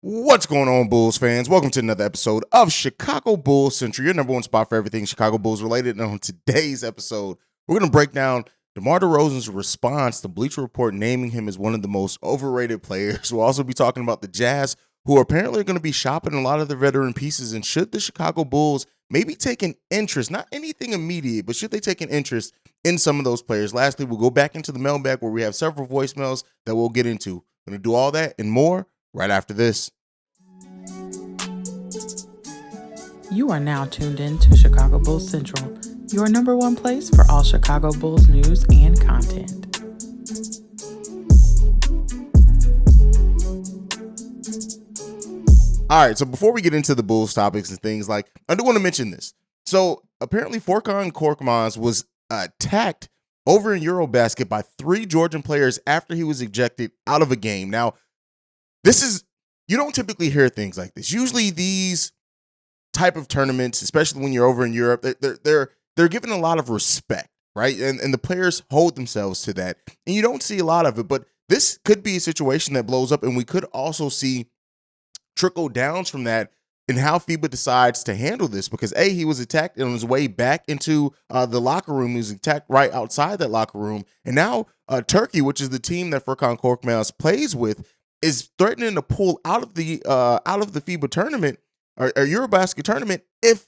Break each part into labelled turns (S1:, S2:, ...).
S1: What's going on, Bulls fans? Welcome to another episode of Chicago Bulls Central, your number one spot for everything Chicago Bulls related. And on today's episode, we're going to break down DeMar DeRozan's response to Bleacher Report naming him as one of the most overrated players. We'll also be talking about the Jazz, who are apparently going to be shopping a lot of their veteran pieces. And should the Chicago Bulls maybe take an interest, not anything immediate, but should they take an interest in some of those players? Lastly, we'll go back into the mailbag where we have several voicemails that we'll get into. We're going to do all that and more right after this.
S2: You are now tuned in to Chicago Bulls Central, your number one place for all Chicago Bulls news and content.
S1: All right, so before we get into the Bulls topics and things, I do want to mention this. So apparently Furkan Korkmaz was attacked over in Eurobasket by 3 Georgian players after he was ejected out of a game. Now, you don't typically hear things like this. Usually these type of tournaments, especially when you're over in Europe, they're given a lot of respect, right? And the players hold themselves to that. And you don't see a lot of it, but this could be a situation that blows up, and we could also see trickle downs from that in how FIBA decides to handle this, because he was attacked on his way back into the locker room. He was attacked right outside that locker room. And now Turkey, which is the team that Furkan Korkmaz plays with, is threatening to pull out of the FIBA tournament or Eurobasket tournament if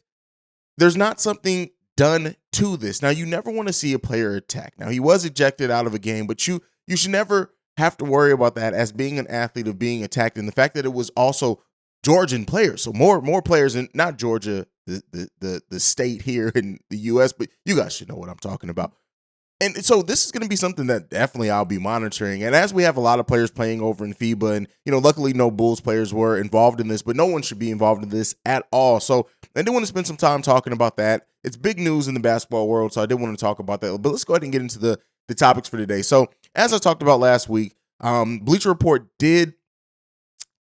S1: there's not something done to this. Now, you never want to see a player attacked. Now, he was ejected out of a game, but you should never have to worry about that as being an athlete of being attacked. And the fact that it was also Georgian players, so more players, and not Georgia, the state here in the U.S., but you guys should know what I'm talking about. And so this is going to be something that definitely I'll be monitoring. And as we have a lot of players playing over in FIBA, and, luckily no Bulls players were involved in this, but no one should be involved in this at all. So I did want to spend some time talking about that. It's big news in the basketball world, so I did want to talk about that. But let's go ahead and get into the topics for today. So as I talked about last week, Bleacher Report did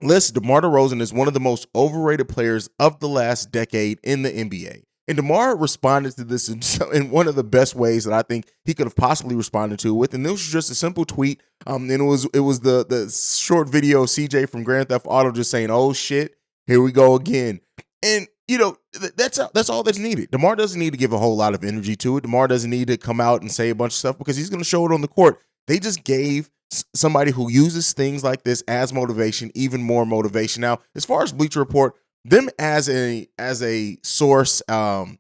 S1: list DeMar DeRozan as one of the most overrated players of the last decade in the NBA. And DeMar responded to this in one of the best ways that I think he could have possibly responded to with. And this was just a simple tweet. And it was the short video of CJ from Grand Theft Auto just saying, "Oh shit, here we go again." And that's all that's needed. DeMar doesn't need to give a whole lot of energy to it. DeMar doesn't need to come out and say a bunch of stuff because he's going to show it on the court. They just gave somebody who uses things like this as motivation even more motivation. Now, as far as Bleacher Report, them as a source, it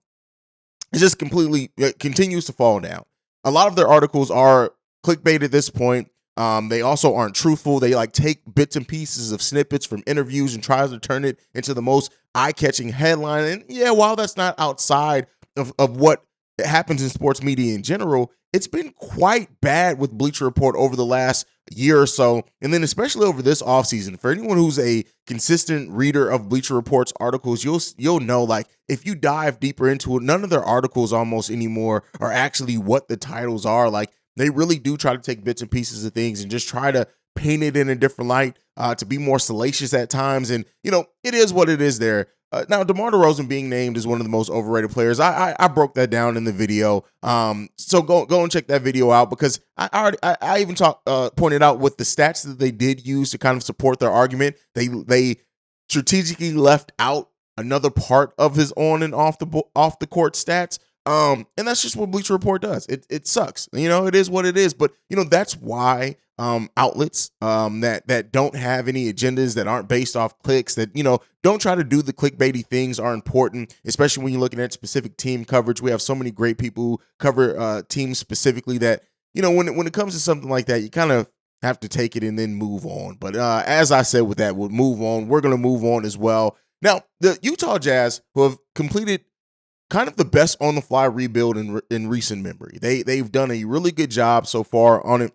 S1: just completely continues to fall down. A lot of their articles are clickbait at this point. They also aren't truthful. They take bits and pieces of snippets from interviews and tries to turn it into the most eye-catching headline. And yeah, while that's not outside of what happens in sports media in general, it's been quite bad with Bleacher Report over the last year or so, and then especially over this offseason. For anyone who's a consistent reader of Bleacher Report's articles, you'll know, if you dive deeper into it, none of their articles almost anymore are actually what the titles are. They really do try to take bits and pieces of things and just try to paint it in a different light, to be more salacious at times. And, it is what it is there. Now, DeMar DeRozan being named as one of the most overrated players, I broke that down in the video. So go and check that video out, because I even pointed out with the stats that they did use to kind of support their argument. They strategically left out another part of his on and off the court stats. And that's just what Bleacher Report does. It sucks. It is what it is. But that's why outlets that don't have any agendas, that aren't based off clicks, that don't try to do the clickbaity things, are important, especially when you're looking at specific team coverage. We have so many great people who cover teams specifically that when it comes to something like that, you kind of have to take it and then move on. But as I said, with that, we'll move on. We're going to move on as well. Now, the Utah Jazz, who have completed kind of the best on-the-fly rebuild in recent memory. They've done a really good job so far on it.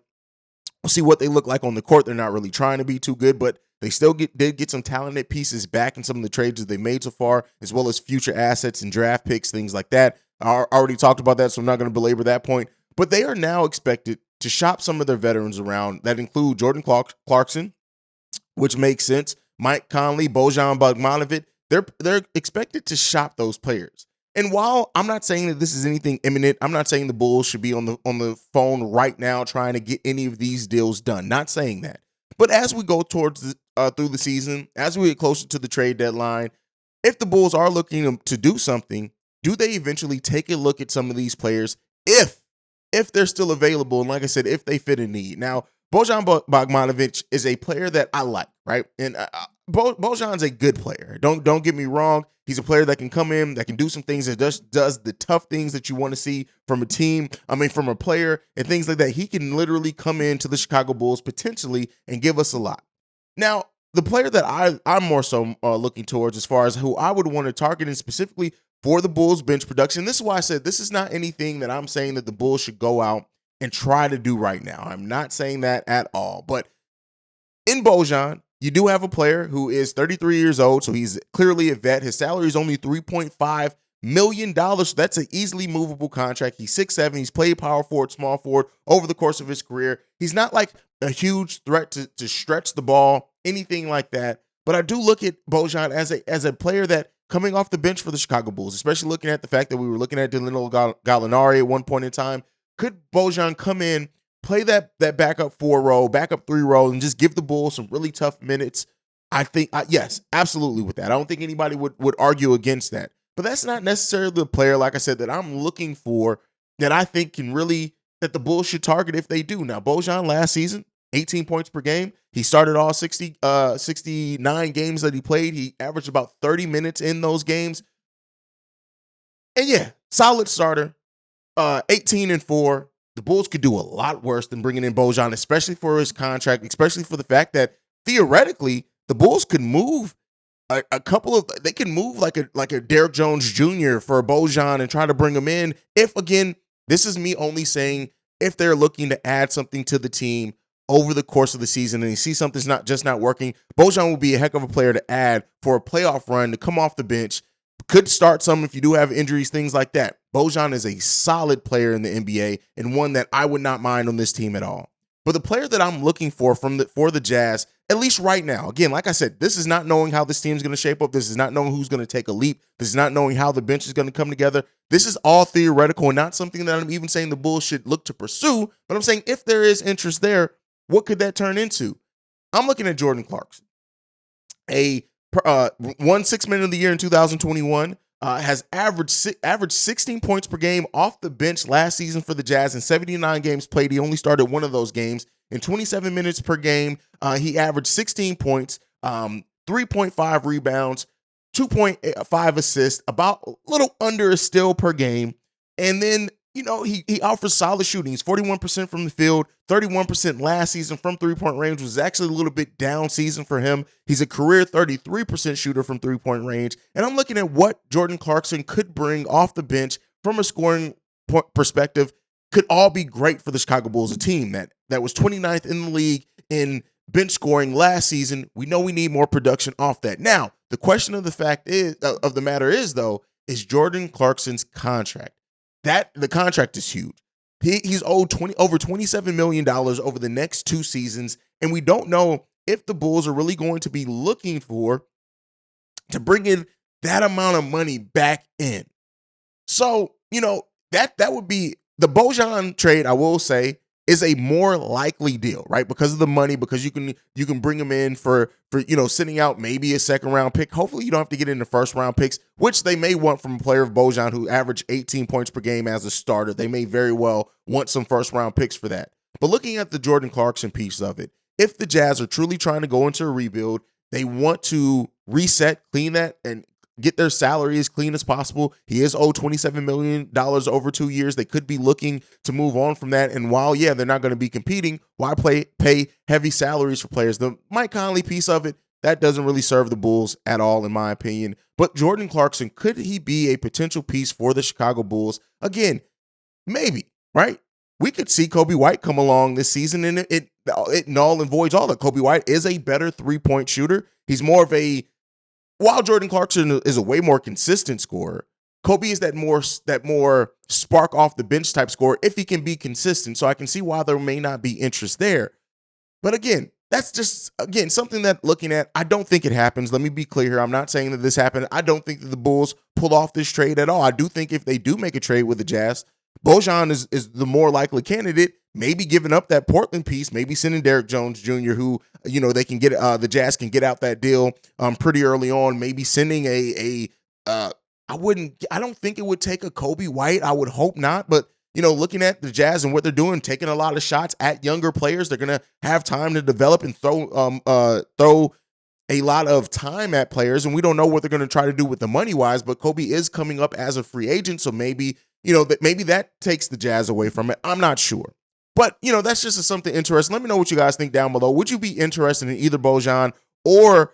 S1: We'll see what they look like on the court. They're not really trying to be too good, but they still did get some talented pieces back in some of the trades that they made so far, as well as future assets and draft picks, things like that. I already talked about that, so I'm not going to belabor that point. But they are now expected to shop some of their veterans around. That include Jordan Clarkson, which makes sense. Mike Conley, Bojan Bogdanovic. They're expected to shop those players. And while I'm not saying that this is anything imminent, I'm not saying the Bulls should be on the phone right now trying to get any of these deals done. Not saying that. But as we go towards through the season, as we get closer to the trade deadline, if the Bulls are looking to do something, do they eventually take a look at some of these players if they're still available? And like I said, if they fit a need. Now, Bojan Bogdanovic is a player that I like, right? And Bojan's a good player. Don't get me wrong. He's a player that can come in, that can do some things, that does the tough things that you want to see from a team. I mean, from a player and things like that. He can literally come into the Chicago Bulls potentially and give us a lot. Now, the player that I'm more so looking towards as far as who I would want to target, and specifically for the Bulls bench production. This is why I said this is not anything that I'm saying that the Bulls should go out and try to do right now. I'm not saying that at all. But in Bojan, you do have a player who is 33 years old, so he's clearly a vet. His salary is only $3.5 million, so that's an easily movable contract. He's 6'7". He's played power forward, small forward over the course of his career. He's not like a huge threat to stretch the ball, anything like that. But I do look at Bojan as a player that coming off the bench for the Chicago Bulls, especially looking at the fact that we were looking at Danilo Gallinari at one point in time. Could Bojan come in, play that backup 4 role, backup 3 role, and just give the Bulls some really tough minutes? I think, yes, absolutely with that. I don't think anybody would argue against that. But that's not necessarily the player, like I said, that I'm looking for that I think can really, that the Bulls should target if they do. Now, Bojan last season, 18 points per game. He started all 69 games that he played. He averaged about 30 minutes in those games. And yeah, solid starter. 18-4. The Bulls could do a lot worse than bringing in Bojan, especially for his contract, especially for the fact that theoretically the Bulls could move a couple of, they can move like a Derrick Jones Jr. for Bojan and try to bring him in. If, again, this is me only saying if they're looking to add something to the team over the course of the season and you see something's not working, Bojan will be a heck of a player to add for a playoff run, to come off the bench. Could start some if you do have injuries, things like that. Bojan is a solid player in the NBA and one that I would not mind on this team at all. But the player that I'm looking for for the Jazz, at least right now, again, like I said, this is not knowing how this team is going to shape up. This is not knowing who's going to take a leap. This is not knowing how the bench is going to come together. This is all theoretical and not something that I'm even saying the Bulls should look to pursue. But I'm saying if there is interest there, what could that turn into? I'm looking at Jordan Clarkson, won 6 Man of the Year in 2021, has averaged 16 points per game off the bench last season for the Jazz. In 79 games played, he only started one of those games. In 27 minutes per game, he averaged 16 points, 3.5 rebounds, 2.5 assists, about a little under a steal per game. And then, he offers solid shooting. He's 41% from the field, 31% last season from three-point range, was actually a little bit down season for him. He's a career 33% shooter from three-point range. And I'm looking at what Jordan Clarkson could bring off the bench from a scoring perspective. Could all be great for the Chicago Bulls, a team that was 29th in the league in bench scoring last season. We know we need more production off that. Now, the question of the matter is, though, is Jordan Clarkson's contract. The contract is huge. He's owed over $27 million over the next 2 seasons, and we don't know if the Bulls are really going to be looking to bring in that amount of money back in. So, that would be the Bojan trade, I will say, is a more likely deal, right? Because of the money, because you can bring him in for sitting out maybe a second round pick. Hopefully you don't have to get into first round picks, which they may want from a player of Bojan who averaged 18 points per game as a starter. They may very well want some first round picks for that. But looking at the Jordan Clarkson piece of it, if the Jazz are truly trying to go into a rebuild, they want to reset, clean that, and get their salary as clean as possible. He is owed $27 million over 2 years. They could be looking to move on from that. And while, they're not going to be competing, why pay heavy salaries for players? The Mike Conley piece of it, that doesn't really serve the Bulls at all, in my opinion. But Jordan Clarkson, could he be a potential piece for the Chicago Bulls? Again, maybe, right? We could see Coby White come along this season, and it null and voids all that. Coby White is a better three-point shooter. He's more of while Jordan Clarkson is a way more consistent scorer, Coby is that more spark off the bench type scorer if he can be consistent. So I can see why there may not be interest there. But again, that's just, something that looking at, I don't think it happens. Let me be clear here. I'm not saying that this happened. I don't think that the Bulls pull off this trade at all. I do think if they do make a trade with the Jazz, Bojan is the more likely candidate. maybe giving up that Portland piece, maybe sending Derrick Jones Jr., who, they can get, the Jazz can get out that deal pretty early on, maybe sending I don't think it would take a Kobe White. I would hope not, but looking at the Jazz and what they're doing, taking a lot of shots at younger players, they're gonna have time to develop and throw a lot of time at players, and we don't know what they're going to try to do with the money wise. But Kobe is coming up as a free agent, so maybe maybe that takes the Jazz away from it. I'm not sure, but that's just something interesting. Let me know what you guys think down below. Would you be interested in either Bojan or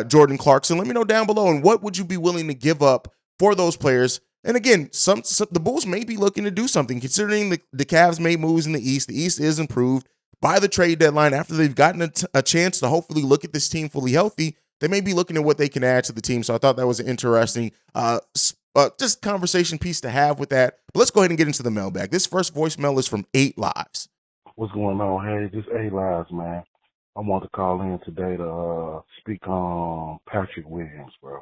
S1: Jordan Clarkson? Let me know down below, and what would you be willing to give up for those players? And again, some the Bulls may be looking to do something, considering the Cavs made moves in the East. The East is improved by the trade deadline. After they've gotten a chance to hopefully look at this team fully healthy, they may be looking at what they can add to the team. So I thought that was an interesting just conversation piece to have with that. But let's go ahead and get into the mailbag. This first voicemail is from 8 Lives.
S3: What's going on? Hey, this 8 Lives, man. I want to call in today to speak on Patrick Williams, bro.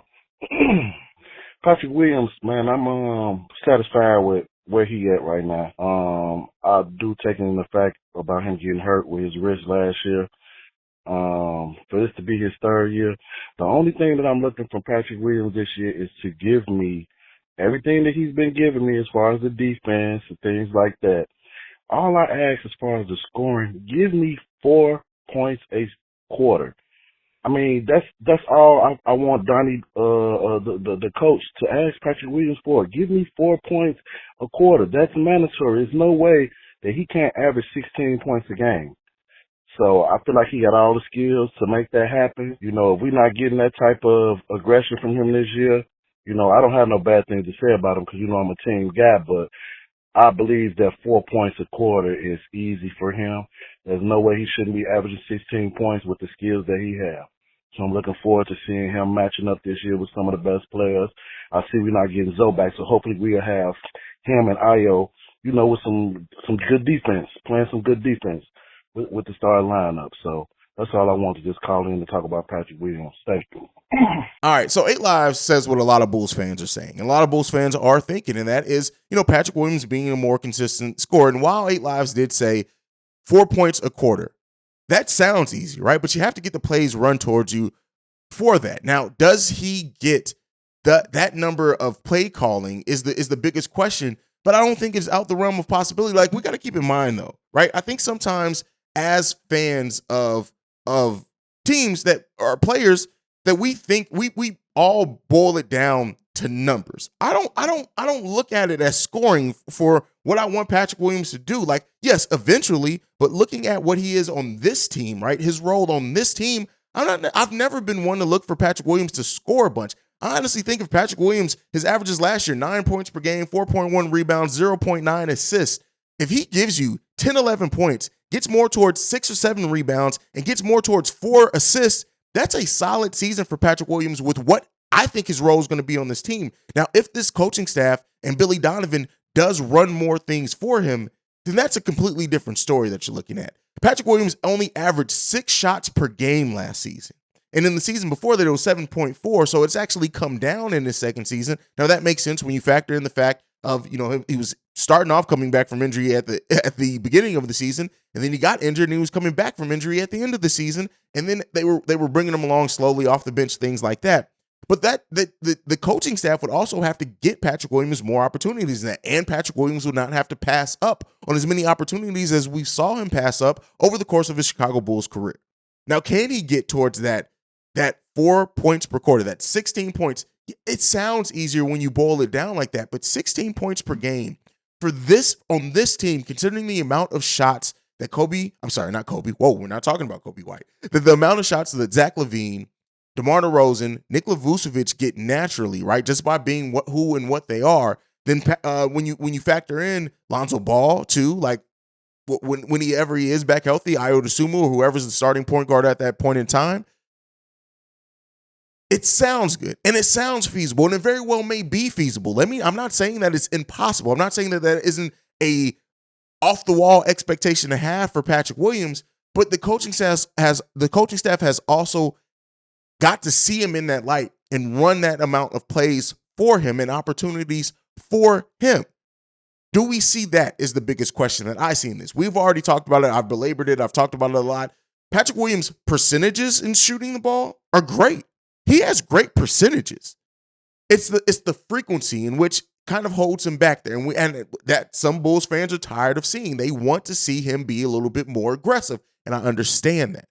S3: Patrick Williams, man, I'm satisfied with where he at right now. I do take in the fact about him getting hurt with his wrist last year. For this to be his third year, the only thing that I'm looking from Patrick Williams this year is to give me everything that he's been giving me as far as the defense and things like that. All I ask as far as the scoring, give me 4 points a quarter. I mean, that's all I want Donnie, the coach, to ask Patrick Williams for. Give me 4 points a quarter. That's mandatory. There's no way that he can't average 16 points a game. So I feel like he got all the skills to make that happen. If we're not getting that type of aggression from him this year, I don't have no bad things to say about him because, I'm a team guy, but I believe that 4 points a quarter is easy for him. There's no way he shouldn't be averaging 16 points with the skills that he has. So I'm looking forward to seeing him matching up this year with some of the best players. I see we're not getting Zoe back, so hopefully we'll have him and Ayo, with some good defense, playing some good defense with the starting lineup. So that's all I want to just call in to talk about Patrick Williams. Thank you.
S1: All right, so 8 Lives says what a lot of Bulls fans are saying. And a lot of Bulls fans are thinking, and that is, Patrick Williams being a more consistent scorer. And while 8 Lives did say 4 points a quarter, that sounds easy, right? But you have to get the plays run towards you for that. Now, does he get that number of play calling is the biggest question, but I don't think it's out the realm of possibility. Like, we got to keep in mind, though, right? I think sometimes as fans of teams that are players that we think we all boil it down to numbers. I don't look at it as scoring for what I want Patrick Williams to do. Like, yes, eventually, but looking at what he is on this team, right? His role on this team, I've never been one to look for Patrick Williams to score a bunch. I honestly think of Patrick Williams, his averages last year, 9 points per game, 4.1 rebounds, 0.9 assists. If he gives you 10, 11 points, gets more towards 6 or 7 rebounds, and gets more towards 4 assists, that's a solid season for Patrick Williams with what I think his role is going to be on this team. Now, if this coaching staff and Billy Donovan does run more things for him, then that's a completely different story that you're looking at. Patrick Williams only averaged 6 shots per game last season. And in the season before that, it was 7.4. So it's actually come down in his second season. Now, that makes sense when you factor in the fact of, he was starting off coming back from injury at the beginning of the season, and then he got injured and he was coming back from injury at the end of the season, and then they were bringing him along slowly off the bench, things like that. But the coaching staff would also have to get Patrick Williams more opportunities than that, and Patrick Williams would not have to pass up on as many opportunities as we saw him pass up over the course of his Chicago Bulls career. Now, can he get towards that 4 points per quarter, that 16 points? It sounds easier when you boil it down like that, but 16 points per game for this on this team, considering the amount of shots that we're not talking about Kobe White. The amount of shots that Zach LaVine, DeMar DeRozan, Nikola Vucevic get naturally, right, just by being who and what they are. Then when you factor in Lonzo Ball too, like when he is back healthy, Ayo Dosunmu or whoever's the starting point guard at that point in time, it sounds good and it sounds feasible, and it very well may be feasible. I'm not saying that it's impossible. I'm not saying that isn't a off the wall expectation to have for Patrick Williams, but the coaching staff has also got to see him in that light and run that amount of plays for him and opportunities for him. Do we see that is the biggest question that I see in this? We've already talked about it. I've belabored it. I've talked about it a lot. Patrick Williams' percentages in shooting the ball are great. He has great percentages. It's the frequency in which kind of holds him back there. And that some Bulls fans are tired of seeing. They want to see him be a little bit more aggressive. And I understand that.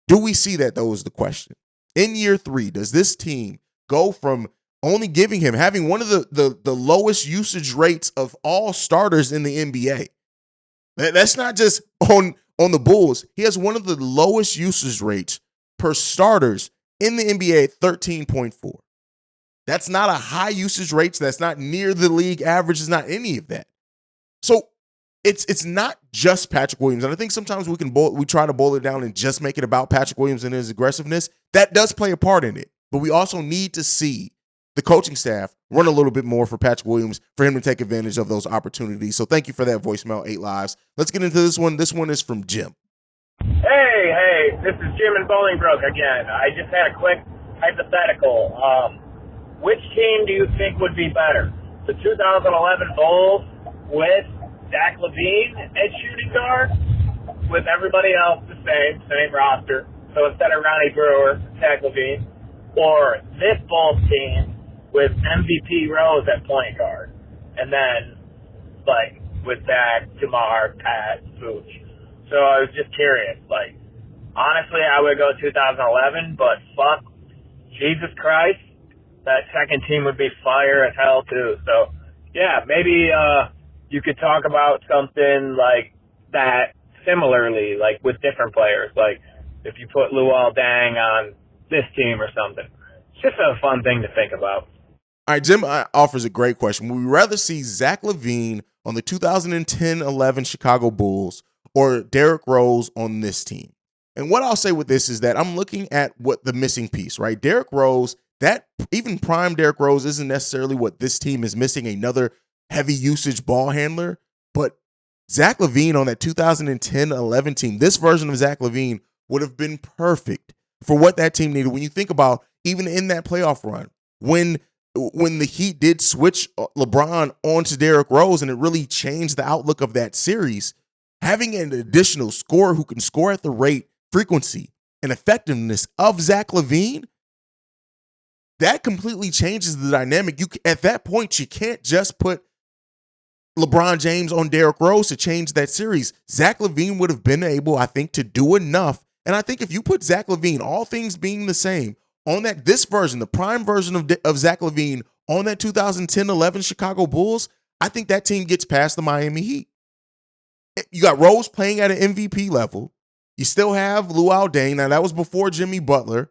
S1: Do we see that, though, is the question. In year 3, does this team go from only having one of the lowest usage rates of all starters in the NBA? That's not just on the Bulls. He has one of the lowest usage rates per starters in the NBA at 13.4. That's not a high usage rate. That's not near the league average. It's not any of that. So it's not just Patrick Williams. And I think sometimes we try to boil it down and just make it about Patrick Williams and his aggressiveness. That does play a part in it. But we also need to see the coaching staff run a little bit more for Patrick Williams for him to take advantage of those opportunities. So thank you for that voicemail, 8 Lives. Let's get into this one. This one is from Jim.
S4: Hey, this is Jim in Bolingbrook again. I just had a quick hypothetical. Which team do you think would be better? The 2011 Bulls with Zach LaVine at shooting guard, with everybody else the same roster. So instead of Ronnie Brewer, Zach LaVine, or this Bulls team with MVP Rose at point guard, and then like with Zach, DeMar, Pat, Vooch. So I was just curious. Like, honestly, I would go 2011, but fuck, Jesus Christ, that second team would be fire as hell too. So yeah, maybe you could talk about something like that similarly, like with different players. Like if you put Luol Deng on this team or something. It's just a fun thing to think about.
S1: All right, Jim offers a great question. Would we rather see Zach LaVine on the 2010-11 Chicago Bulls or Derrick Rose on this team? And what I'll say with this is that I'm looking at what the missing piece, right? Derrick Rose, that even prime Derrick Rose isn't necessarily what this team is missing, another heavy usage ball handler. But Zach LaVine on that 2010-11 team, this version of Zach LaVine would have been perfect for what that team needed. When you think about even in that playoff run, when the Heat did switch LeBron onto Derrick Rose and it really changed the outlook of that series, having an additional scorer who can score at the rate, frequency, and effectiveness of Zach LaVine, that completely changes the dynamic. At that point, you can't just put LeBron James on Derrick Rose to change that series. Zach LaVine would have been able, I think, to do enough. And I think if you put Zach LaVine, all things being the same, on this version, the prime version of Zach LaVine on that 2010-11 Chicago Bulls, I think that team gets past the Miami Heat. You got Rose playing at an MVP level. You still have Luol Deng. Now, that was before Jimmy Butler.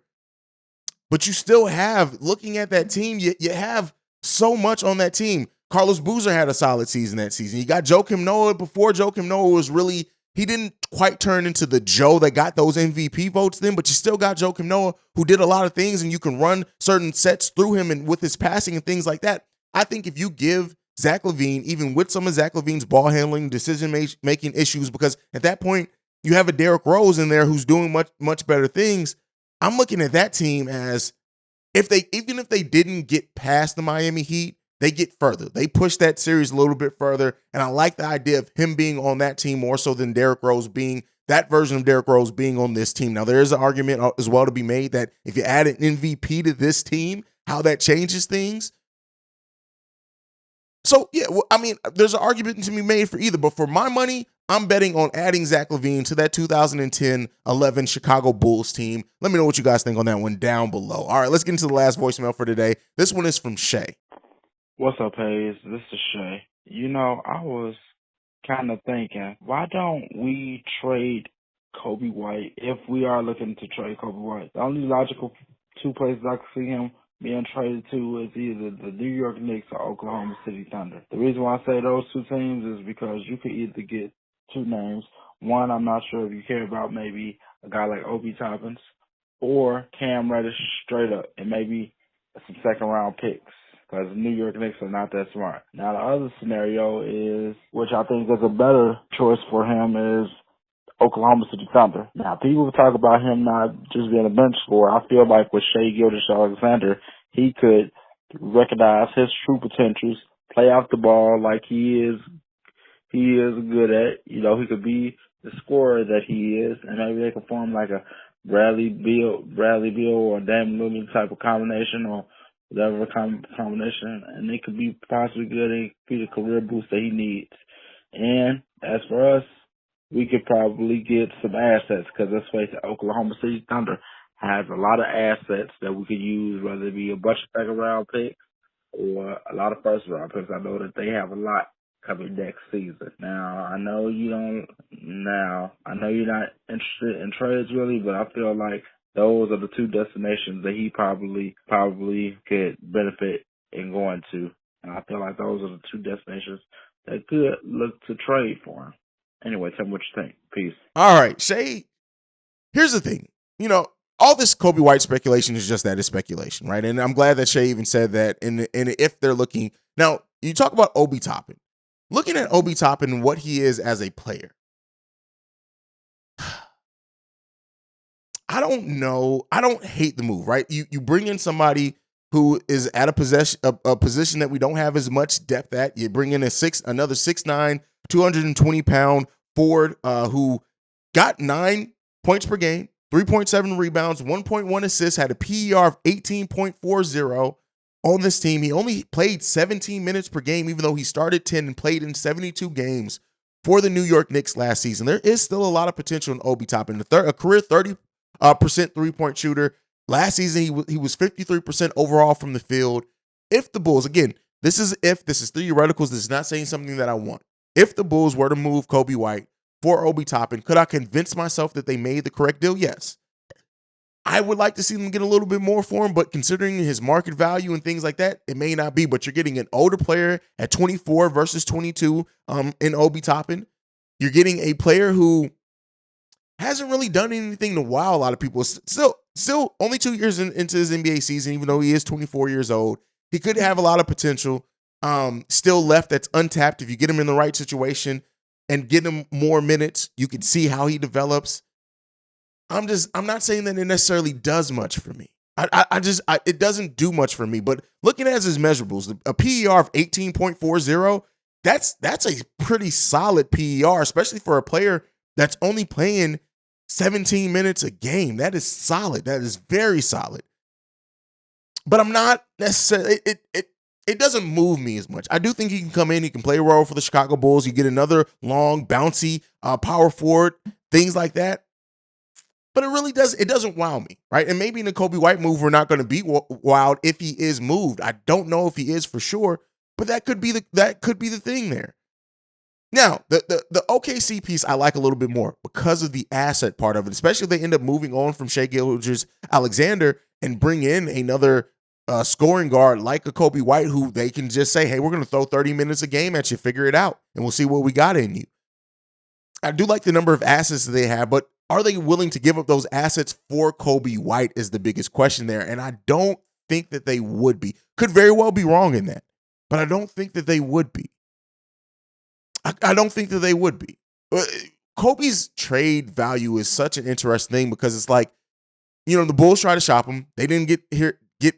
S1: But you still have, looking at that team, you have so much on that team. Carlos Boozer had a solid season that season. You got Joakim Noah before Joakim Noah was really, he didn't quite turn into the Joe that got those MVP votes then, but you still got Joakim Noah who did a lot of things, and you can run certain sets through him and with his passing and things like that. I think if you give Zach LaVine, even with some of Zach LaVine's ball handling, decision-making issues, because at that point, you have a Derrick Rose in there who's doing much, much better things. I'm looking at that team as even if they didn't get past the Miami Heat, they get further. They push that series a little bit further, and I like the idea of him being on that team more so than Derrick Rose being that version of Derrick Rose being on this team. Now, there is an argument as well to be made that if you add an MVP to this team, how that changes things. So, yeah, well, I mean, there's an argument to be made for either, but for my money, I'm betting on adding Zach LaVine to that 2010-11 Chicago Bulls team. Let me know what you guys think on that one down below. All right, let's get into the last voicemail for today. This one is from Shay.
S5: What's up, Haize? This is Shay. You know, I was kind of thinking, why don't we trade Kobe White if we are looking to trade Kobe White? The only logical two places I could see him being traded to is either the New York Knicks or Oklahoma City Thunder. The reason why I say those two teams is because you could either get two names. One, I'm not sure if you care about, maybe a guy like Obi Toppins, or Cam Reddish straight up, and maybe some second-round picks, because the New York Knicks are not that smart. Now, the other scenario is, which I think is a better choice for him, is Oklahoma City Thunder. Now, people talk about him not just being a bench scorer. I feel like with Shai Gilgeous-Alexander, he could recognize his true potentials, play off the ball like he is good at. You know, he could be the scorer that he is, and maybe they could form like a Bradley Beal or Dame Lillard type of combination or whatever combination, and they could be possibly good and be the career boost that he needs. And as for us, we could probably get some assets because let's face it, Oklahoma City Thunder has a lot of assets that we could use, whether it be a bunch of second round picks or a lot of first round picks. I know that they have a lot coming next season. Now, I know you're not interested in trades really, but I feel like those are the two destinations that he probably could benefit in going to. And I feel like those are the two destinations that could look to trade for him. Anyway, tell me what you think. Peace.
S1: All right, Shay, here's the thing. You know, all this Kobe White speculation is just that, it's speculation, right? And I'm glad that Shay even said that. And if they're looking – now, you talk about Obi Toppin. Looking at Obi Toppin and what he is as a player, I don't know. I don't hate the move, right? You bring in somebody who is at a position that we don't have as much depth at. You bring in another 6'9", 220-pound forward who got 9 points per game, 3.7 rebounds, 1.1 assists, had a PER of 18.40 on this team. He only played 17 minutes per game, even though he started 10 and played in 72 games for the New York Knicks last season. There is still a lot of potential in Obi Toppin, a career 30% three-point shooter. Last season, he was 53% overall from the field. If the Bulls, again, this is theoreticals. This is not saying something that I want. If the Bulls were to move Kobe White for Obi Toppin, could I convince myself that they made the correct deal? Yes. I would like to see them get a little bit more for him, but considering his market value and things like that, it may not be. But you're getting an older player at 24 versus 22 in Obi Toppin. You're getting a player who hasn't really done anything to wow a lot of people. Still only 2 years into his NBA season, even though he is 24 years old. He could have a lot of potential still left that's untapped. If you get him in the right situation and get him more minutes, you can see how he develops. I'm not saying that it necessarily does much for me. It doesn't do much for me. But looking at his measurables, a PER of 18.40, that's a pretty solid PER, especially for a player that's only playing 17 minutes a game. That is solid. That is very solid. But I'm not necessarily, it doesn't move me as much. I do think he can come in, he can play a role for the Chicago Bulls. You get another long, bouncy power forward, things like that. But it doesn't wow me, right? And maybe in the Kobe White move, we're not going to be wowed if he is moved. I don't know if he is for sure, but that could be the thing there. Now, the OKC piece I like a little bit more because of the asset part of it, especially if they end up moving on from Shai Gilgeous-Alexander and bring in another scoring guard like a Kobe White who they can just say, hey, we're going to throw 30 minutes a game at you, figure it out, and we'll see what we got in you. I do like the number of assets that they have, but are they willing to give up those assets for Kobe White is the biggest question there, and I don't think that they would be. Could very well be wrong in that, but I don't think that they would be. I don't think that they would be. Kobe's trade value is such an interesting thing because it's like, you know, the Bulls try to shop him. They didn't get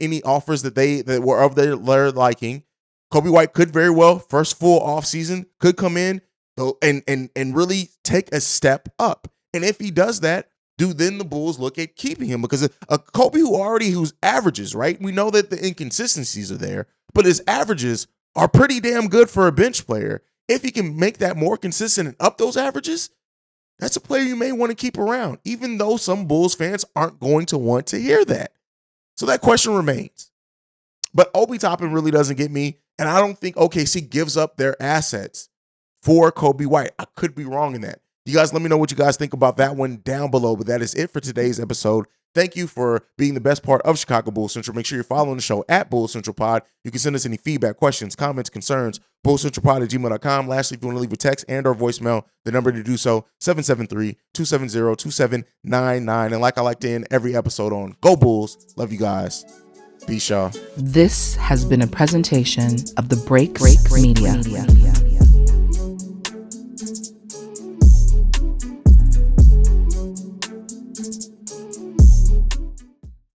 S1: any offers that were of their liking. Kobe White could very well, first full offseason, could come in and really take a step up. And if he does that, then the Bulls look at keeping him? Because a Kobe whose averages, right? We know that the inconsistencies are there, but his averages are pretty damn good for a bench player. If he can make that more consistent and up those averages, that's a player you may want to keep around, even though some Bulls fans aren't going to want to hear that. So that question remains. But Obi Toppin really doesn't get me, and I don't think OKC gives up their assets for Kobe White. I could be wrong in that. You guys let me know what you guys think about that one down below. But that is it for today's episode. Thank you for being the best part of Chicago Bulls Central. Make sure you're following the show at Bulls Central Pod. You can send us any feedback, questions, comments, concerns, bullscentralpod@gmail.com. Lastly, if you want to leave a text and or voicemail, the number to do so, 773-270-2799. And like I like to end every episode on, go Bulls. Love you guys. Peace, y'all.
S2: This has been a presentation of the Break Media.